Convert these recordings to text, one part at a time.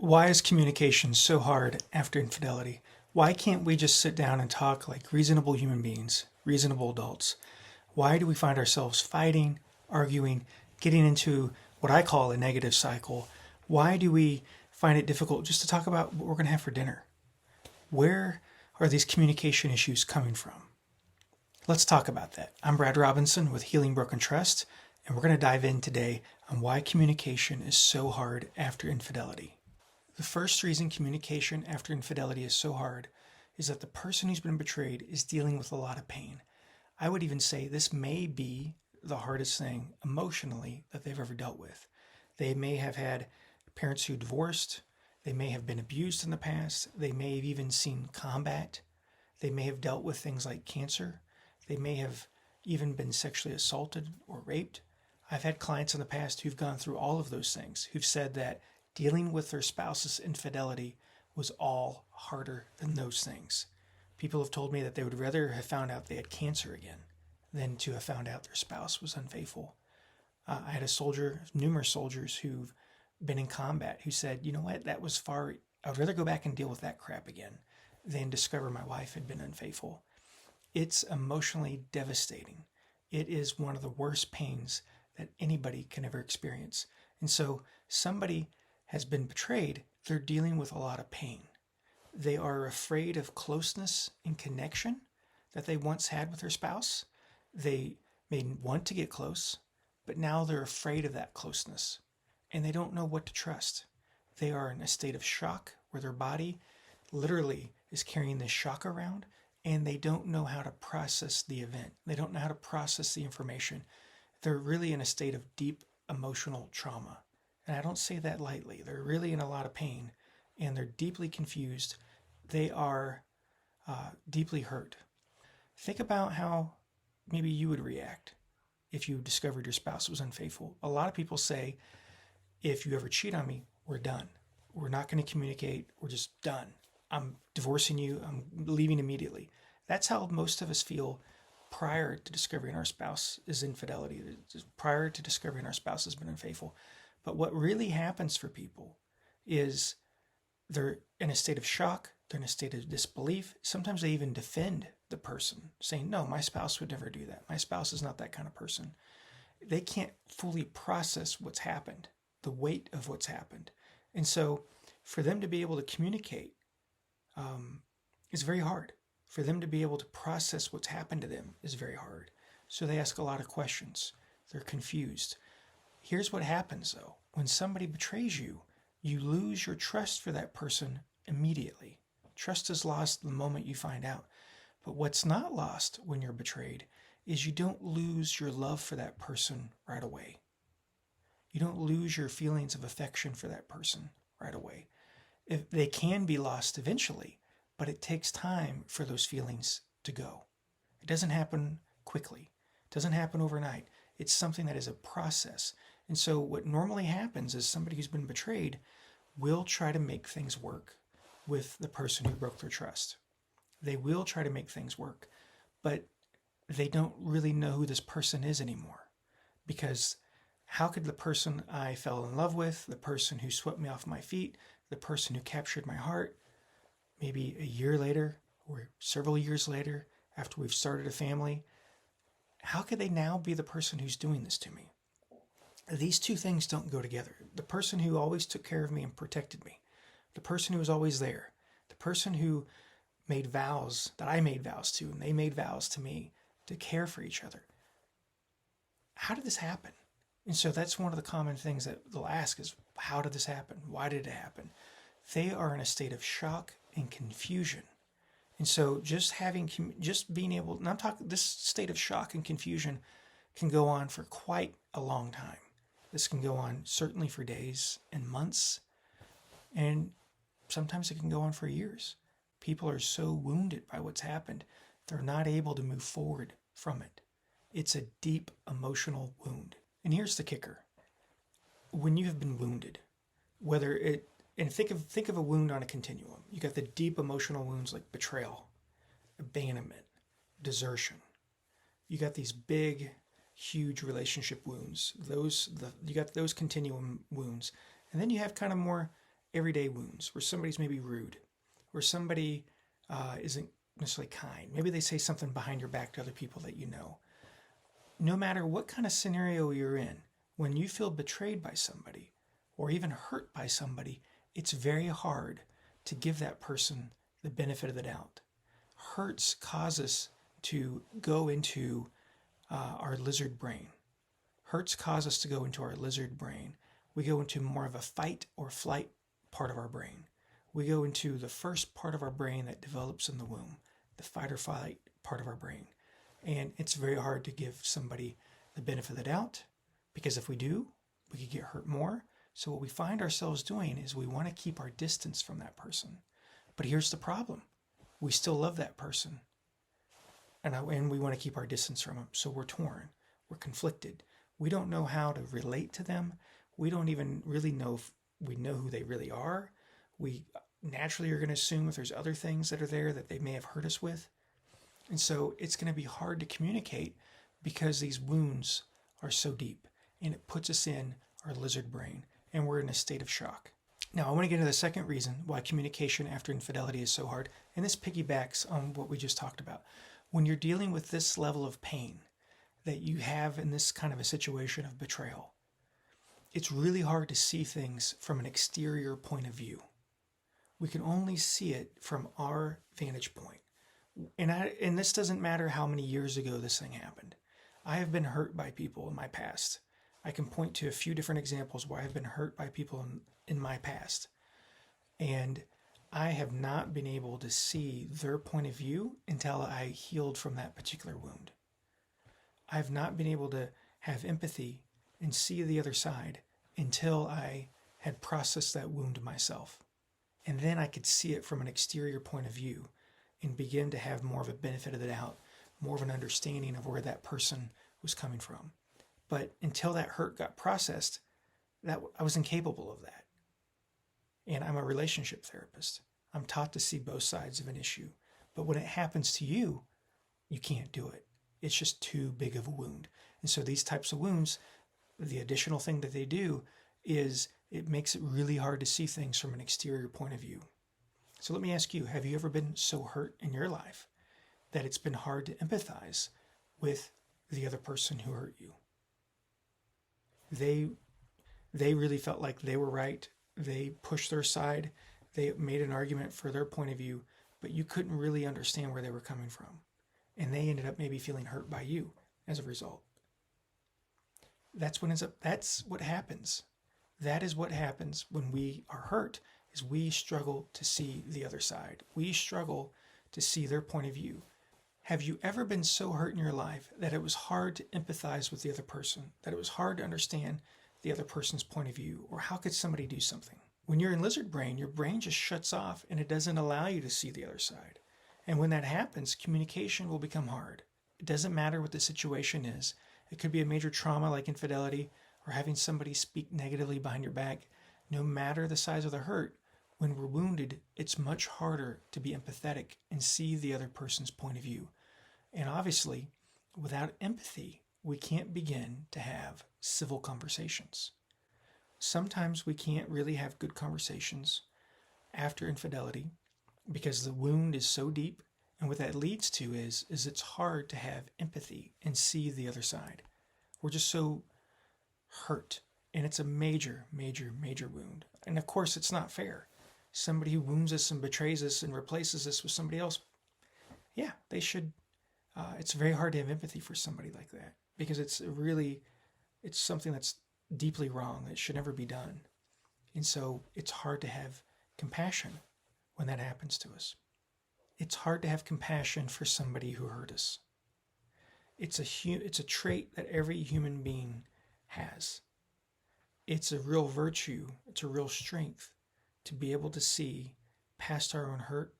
Why is communication so hard after infidelity? Why can't we just sit down and talk like reasonable human beings, reasonable adults? Why do we find ourselves fighting, arguing, getting into what I call a negative cycle? Why do we find it difficult just to talk about what we're going to have for dinner? Where are these communication issues coming from? Let's talk about that. I'm Brad Robinson with Healing Broken Trust, and we're going to dive in today on why communication is so hard after infidelity. The first reason communication after infidelity is so hard is that the person who's been betrayed is dealing with a lot of pain. I would even say this may be the hardest thing emotionally that they've ever dealt with. They may have had parents who divorced. They may have been abused in the past. They may have even seen combat. They may have dealt with things like cancer. They may have even been sexually assaulted or raped. I've had clients in the past who've gone through all of those things, who've said that dealing with their spouse's infidelity was all harder than those things. People have told me that they would rather have found out they had cancer again than to have found out their spouse was unfaithful. I had numerous soldiers who've been in combat who said, you know what, that was far, I would rather go back and deal with that crap again than discover my wife had been unfaithful. It's emotionally devastating. It is one of the worst pains that anybody can ever experience. And so somebody has been betrayed, they're dealing with a lot of pain. They are afraid of closeness and connection that they once had with their spouse. They may want to get close, but now they're afraid of that closeness and they don't know what to trust. They are in a state of shock where their body literally is carrying this shock around and they don't know how to process the event. They don't know how to process the information. They're really in a state of deep emotional trauma. And I don't say that lightly. They're really in a lot of pain and they're deeply confused. They are deeply hurt. Think about how maybe you would react if you discovered your spouse was unfaithful. A lot of people say, if you ever cheat on me, we're done. We're not going to communicate. We're just done. I'm divorcing you. I'm leaving immediately. That's how most of us feel prior to discovering our spouse is infidelity, prior to discovering our spouse has been unfaithful. But what really happens for people is they're in a state of shock, they're in a state of disbelief. Sometimes they even defend the person, saying, no, my spouse would never do that. My spouse is not that kind of person. They can't fully process what's happened, the weight of what's happened. And so for them to be able to communicate is very hard. For them to be able to process what's happened to them is very hard. So they ask a lot of questions. They're confused. Here's what happens though. When somebody betrays you, you lose your trust for that person immediately. Trust is lost the moment you find out. But what's not lost when you're betrayed is you don't lose your love for that person right away. You don't lose your feelings of affection for that person right away. If they can be lost eventually, but it takes time for those feelings to go. It doesn't happen quickly. It doesn't happen overnight. It's something that is a process. And so what normally happens is somebody who's been betrayed will try to make things work with the person who broke their trust. They will try to make things work, but they don't really know who this person is anymore. Because how could the person I fell in love with, the person who swept me off my feet, the person who captured my heart, maybe a year later or several years later after we've started a family, how could they now be the person who's doing this to me? These two things don't go together. The person who always took care of me and protected me, the person who was always there, the person who made vows that I made vows to and they made vows to me to care for each other. How did this happen? And so that's one of the common things that they'll ask is, how did this happen? Why did it happen? They are in a state of shock and confusion. And so just being able, and I'm talking, this state of shock and confusion can go on for quite a long time. This can go on certainly for days and months, and sometimes it can go on for years. People are so wounded by what's happened, they're not able to move forward from it. It's a deep emotional wound. And here's the kicker. When you have been wounded, think of a wound on a continuum. You got the deep emotional wounds like betrayal, abandonment, desertion. You got these big, huge relationship wounds. You got those continuum wounds. And then you have kind of more everyday wounds where somebody's maybe rude, where somebody isn't necessarily kind. Maybe they say something behind your back to other people that you know. No matter what kind of scenario you're in, when you feel betrayed by somebody or even hurt by somebody, it's very hard to give that person the benefit of the doubt. Hurts cause us to go into our lizard brain. Hurts cause us to go into our lizard brain. We go into more of a fight or flight part of our brain. We go into the first part of our brain that develops in the womb, the fight or flight part of our brain. And it's very hard to give somebody the benefit of the doubt, because if we do, we could get hurt more. So what we find ourselves doing is we want to keep our distance from that person. But here's the problem. We still love that person. And we want to keep our distance from them. So we're torn. We're conflicted. We don't know how to relate to them. We don't even really know if we know who they really are. We naturally are going to assume if there's other things that are there that they may have hurt us with. And so it's going to be hard to communicate because these wounds are so deep, and it puts us in our lizard brain, and we're in a state of shock. Now, I want to get into the second reason why communication after infidelity is so hard, and this piggybacks on what we just talked about. When you're dealing with this level of pain that you have in this kind of a situation of betrayal, it's really hard to see things from an exterior point of view. We can only see it from our vantage point. And this doesn't matter how many years ago this thing happened. I have been hurt by people in my past. I can point to a few different examples where I've been hurt by people in my past. And I have not been able to see their point of view until I healed from that particular wound. I've not been able to have empathy and see the other side until I had processed that wound myself. And then I could see it from an exterior point of view and begin to have more of a benefit of the doubt, more of an understanding of where that person was coming from. But until that hurt got processed, that I was incapable of that. And I'm a relationship therapist. I'm taught to see both sides of an issue. But when it happens to you, you can't do it. It's just too big of a wound. And so these types of wounds, the additional thing that they do is it makes it really hard to see things from an exterior point of view. So let me ask you, have you ever been so hurt in your life that it's been hard to empathize with the other person who hurt you? They really felt like they were right. They pushed their side. They made an argument for their point of view, but you couldn't really understand where they were coming from. And they ended up maybe feeling hurt by you as a result. That's what happens. That is what happens when we are hurt, is we struggle to see the other side. We struggle to see their point of view. Have you ever been so hurt in your life that it was hard to empathize with the other person, that it was hard to understand the other person's point of view, or how could somebody do something? When you're in lizard brain, your brain just shuts off and it doesn't allow you to see the other side. And when that happens, communication will become hard. It doesn't matter what the situation is. It could be a major trauma like infidelity or having somebody speak negatively behind your back. No matter the size of the hurt, when we're wounded, it's much harder to be empathetic and see the other person's point of view. And obviously, without empathy, we can't begin to have civil conversations. Sometimes we can't really have good conversations after infidelity because the wound is so deep. And what that leads to is it's hard to have empathy and see the other side. We're just so hurt. And it's a major, major, major wound. And of course, it's not fair. Somebody who wounds us and betrays us and replaces us with somebody else, yeah, they should. It's very hard to have empathy for somebody like that because it's something that's deeply wrong. It should never be done. And so it's hard to have compassion when that happens to us. It's hard to have compassion for somebody who hurt us. It's a trait that every human being has. It's a real virtue. It's a real strength to be able to see past our own hurt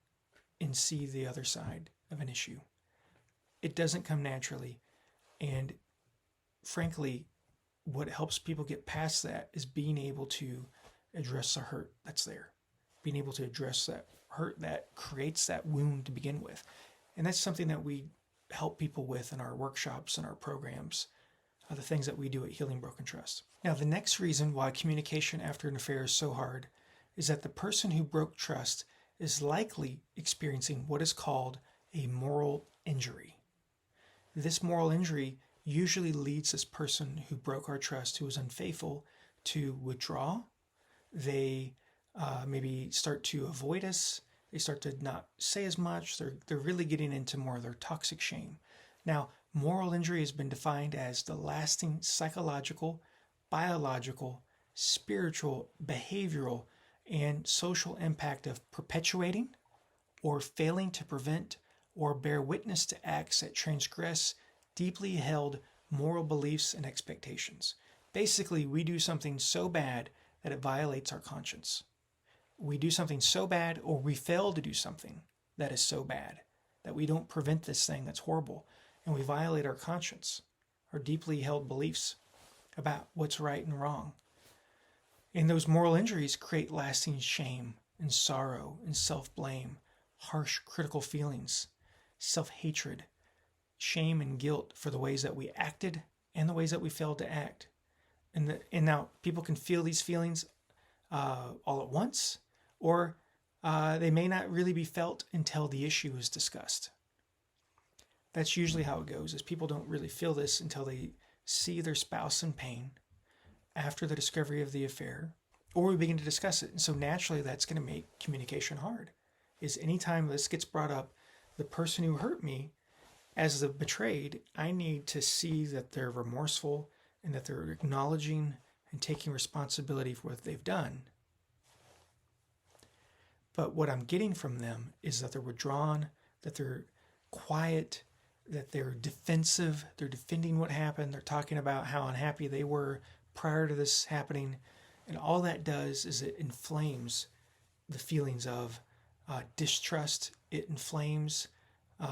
and see the other side of an issue. It doesn't come naturally. And frankly, what helps people get past that is being able to address the hurt that's there. Being able to address that hurt that creates that wound to begin with. And that's something that we help people with in our workshops and our programs, the things that we do at Healing Broken Trust. Now, the next reason why communication after an affair is so hard is that the person who broke trust is likely experiencing what is called a moral injury. This moral injury usually leads this person who broke our trust, who was unfaithful, to withdraw. They maybe start to avoid us. They start to not say as much. They're really getting into more of their toxic shame. Now, moral injury has been defined as the lasting psychological, biological, spiritual, behavioral, and social impact of perpetuating or failing to prevent or bear witness to acts that transgress deeply held moral beliefs and expectations. Basically, we do something so bad that it violates our conscience. We do something so bad, or we fail to do something that is so bad that we don't prevent this thing that's horrible, and we violate our conscience, our deeply held beliefs about what's right and wrong. And those moral injuries create lasting shame and sorrow and self-blame, harsh critical feelings, self-hatred, shame and guilt for the ways that we acted and the ways that we failed to act. And now people can feel these feelings all at once, or they may not really be felt until the issue is discussed. That's usually how it goes, is people don't really feel this until they see their spouse in pain after the discovery of the affair, or we begin to discuss it. And so naturally that's going to make communication hard. Is anytime this gets brought up, the person who hurt me, as the betrayed, I need to see that they're remorseful and that they're acknowledging and taking responsibility for what they've done. But what I'm getting from them is that they're withdrawn, that they're quiet, that they're defensive, they're defending what happened, they're talking about how unhappy they were prior to this happening. And all that does is it inflames the feelings of distrust. It inflames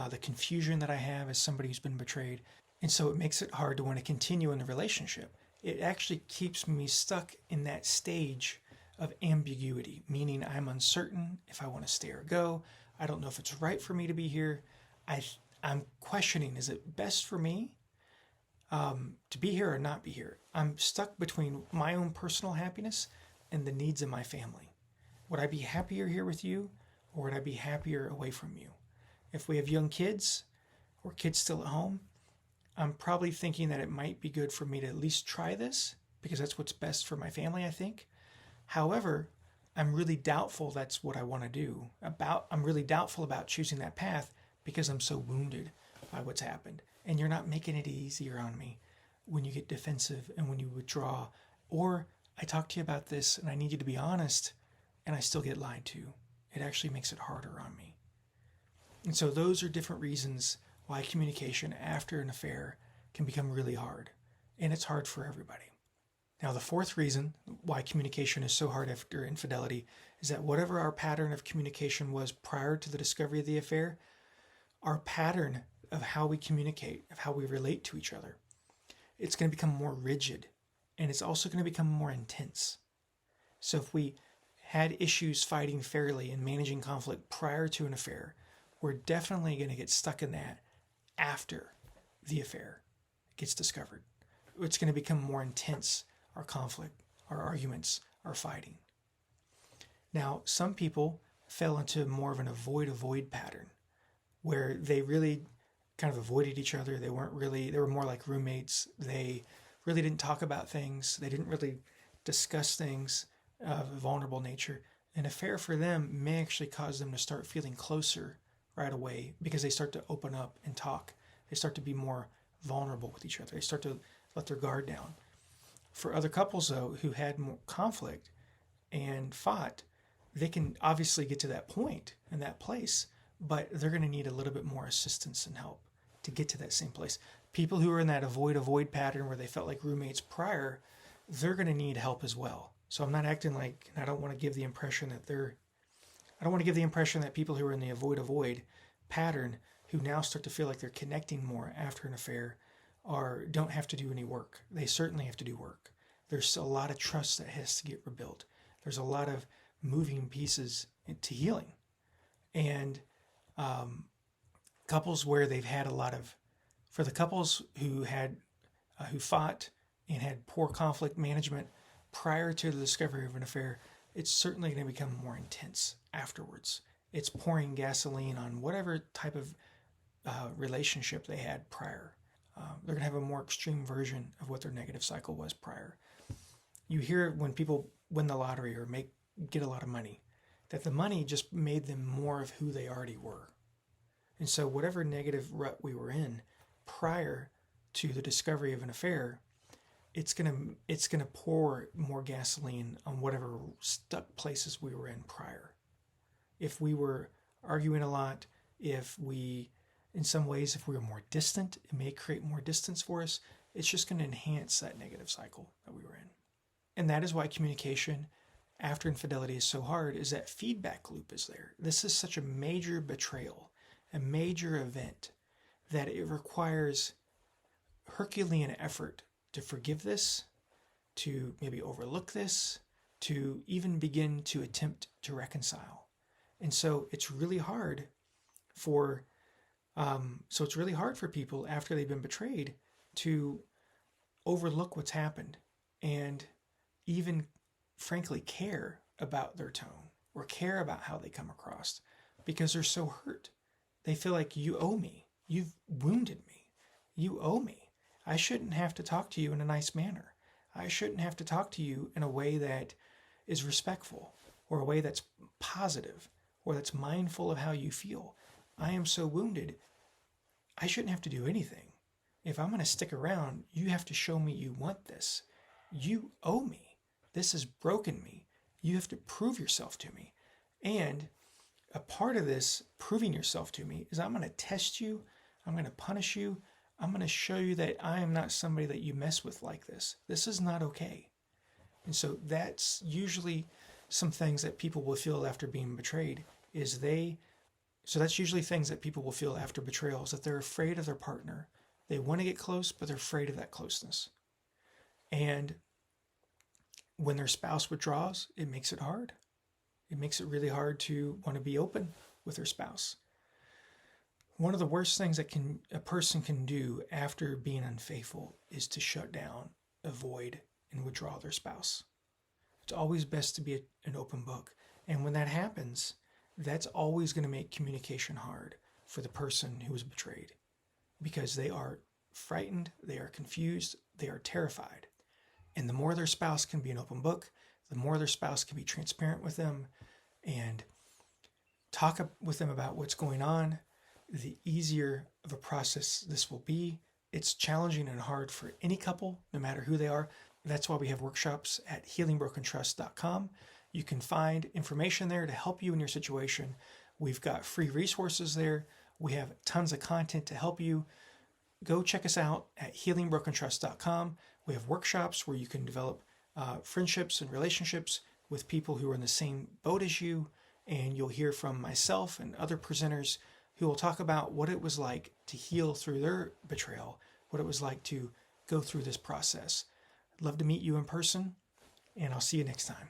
the confusion that I have as somebody who's been betrayed. And so it makes it hard to want to continue in the relationship. It actually keeps me stuck in that stage of ambiguity, meaning I'm uncertain if I want to stay or go. I don't know if it's right for me to be here. I'm questioning, is it best for me to be here or not be here? I'm stuck between my own personal happiness and the needs of my family. Would I be happier here with you, or would I be happier away from you? If we have young kids or kids still at home, I'm probably thinking that it might be good for me to at least try this because that's what's best for my family, I think. However, I'm really doubtful that's what I want to do. I'm really doubtful about choosing that path because I'm so wounded by what's happened. And you're not making it easier on me when you get defensive and when you withdraw. Or I talk to you about this and I need you to be honest and I still get lied to. It actually makes it harder on me. And so those are different reasons why communication after an affair can become really hard. And it's hard for everybody. Now, the fourth reason why communication is so hard after infidelity is that whatever our pattern of communication was prior to the discovery of the affair, our pattern of how we communicate, of how we relate to each other, it's going to become more rigid, and it's also going to become more intense. So if we had issues fighting fairly and managing conflict prior to an affair, we're definitely going to get stuck in that after the affair gets discovered. It's going to become more intense, our conflict, our arguments, our fighting. Now, some people fell into more of an avoid pattern where they really kind of avoided each other. They were more like roommates. They really didn't talk about things. They didn't really discuss things of a vulnerable nature. An affair for them may actually cause them to start feeling closer right away because they start to open up and talk. They start to be more vulnerable with each other. They start to let their guard down. For other couples, though, who had more conflict and fought, they can obviously get to that point and that place, but they're going to need a little bit more assistance and help to get to that same place. People who are in that avoid pattern where they felt like roommates prior, they're going to need help as well. So I'm not acting like, and I don't want to give the impression that people who are in the avoid pattern who now start to feel like they're connecting more after an affair don't have to do any work. They certainly have to do work. There's a lot of trust that has to get rebuilt. There's a lot of moving pieces to healing. And couples where they've had for the couples who fought and had poor conflict management prior to the discovery of an affair, it's certainly going to become more intense afterwards. It's pouring gasoline on whatever type of relationship they had prior. They're going to have a more extreme version of what their negative cycle was prior. You hear when people win the lottery or get a lot of money, that the money just made them more of who they already were. And so whatever negative rut we were in prior to the discovery of an affair, it's gonna pour more gasoline on whatever stuck places we were in prior. If we were arguing a lot, in some ways, if we were more distant, it may create more distance for us. It's just going to enhance that negative cycle that we were in. And that is why communication after infidelity is so hard, is that feedback loop is there. This is such a major betrayal, a major event, that it requires Herculean effort to forgive this, to maybe overlook this, to even begin to attempt to reconcile. And so it's really hard for people after they've been betrayed to overlook what's happened and even frankly care about their tone or care about how they come across, because they're so hurt. They feel like, you owe me. You've wounded me. You owe me. I shouldn't have to talk to you in a nice manner. I shouldn't have to talk to you in a way that is respectful, or a way that's positive, or that's mindful of how you feel. I am so wounded. I shouldn't have to do anything. If I'm going to stick around, you have to show me you want this. You owe me. This has broken me. You have to prove yourself to me. And a part of this proving yourself to me is I'm going to test you. I'm going to punish you. I'm going to show you that I am not somebody that you mess with like this. This is not okay. And so that's usually some things that people will feel after being betrayed so that's usually things that people will feel after betrayal, is that they're afraid of their partner. They want to get close, but they're afraid of that closeness. And when their spouse withdraws, it makes it hard. It makes it really hard to want to be open with their spouse. One of the worst things that a person can do after being unfaithful is to shut down, avoid, and withdraw their spouse. It's always best to be an open book. And when that happens, that's always going to make communication hard for the person who was betrayed, because they are frightened, they are confused, they are terrified. And the more their spouse can be an open book, the more their spouse can be transparent with them and talk with them about what's going on, the easier of a process this will be. It's challenging and hard for any couple, no matter who they are. That's why we have workshops at healingbrokentrust.com. You can find information there to help you in your situation. We've got free resources there. We have tons of content to help you. Go check us out at healingbrokentrust.com. We have workshops where you can develop friendships and relationships with people who are in the same boat as you. And you'll hear from myself and other presenters who will talk about what it was like to heal through their betrayal, what it was like to go through this process. I'd love to meet you in person, and I'll see you next time.